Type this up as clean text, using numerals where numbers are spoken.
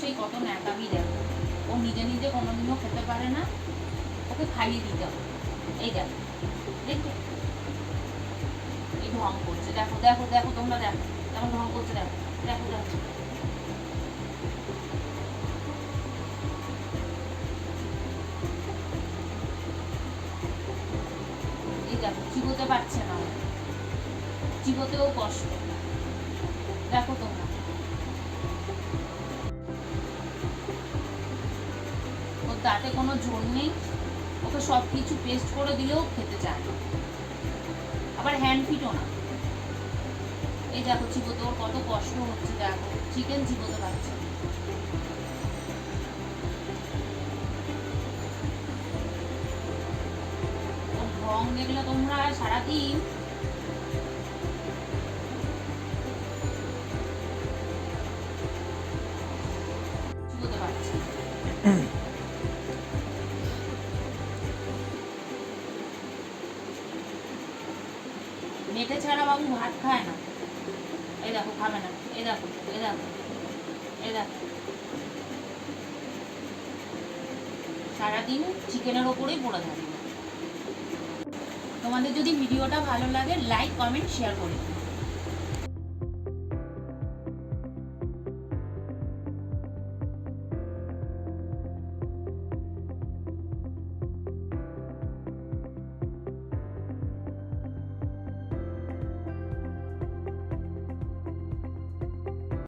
সেই কত ন্যাকামি দেখো, ও নিজে নিজে কোনোদিনও খেতে পারে না, ওকে খাইয়ে দিতে হবে। এই দেখো, দেখো এই ঢং করছে, দেখো দেখো দেখো, তোমরা দেখো কেমন ঢং করছে, দেখো দেখো দেখো। এই দেখো চিবোতে পারছে না, চিবোতেও কষ্ট, দেখো তোমরা। ওর দাঁতে কোনো জোর নেই, ওকে সব কিছু পেস্ট করে দিলেও খেতে চায় না, আবার হ্যান্ড ফিটও না। এই দেখো চিবোতে ওর কত কষ্ট হচ্ছে, দেখো চিকেন চিবোতে পারছে। ওর ঢং দেখলে তোমরা সারাদিন চিবোতে পারছে। মেটে ছাড়া বাবু ভাত খায় না। এই দেখো খাবে না, এই দেখো এই দেখো এই দেখো, সারাদিন চিকেনের ওপরেই পড়ে থাকে। তোমাদের যদি ভিডিওটা ভালো লাগে লাইক কমেন্ট শেয়ার করে দিও।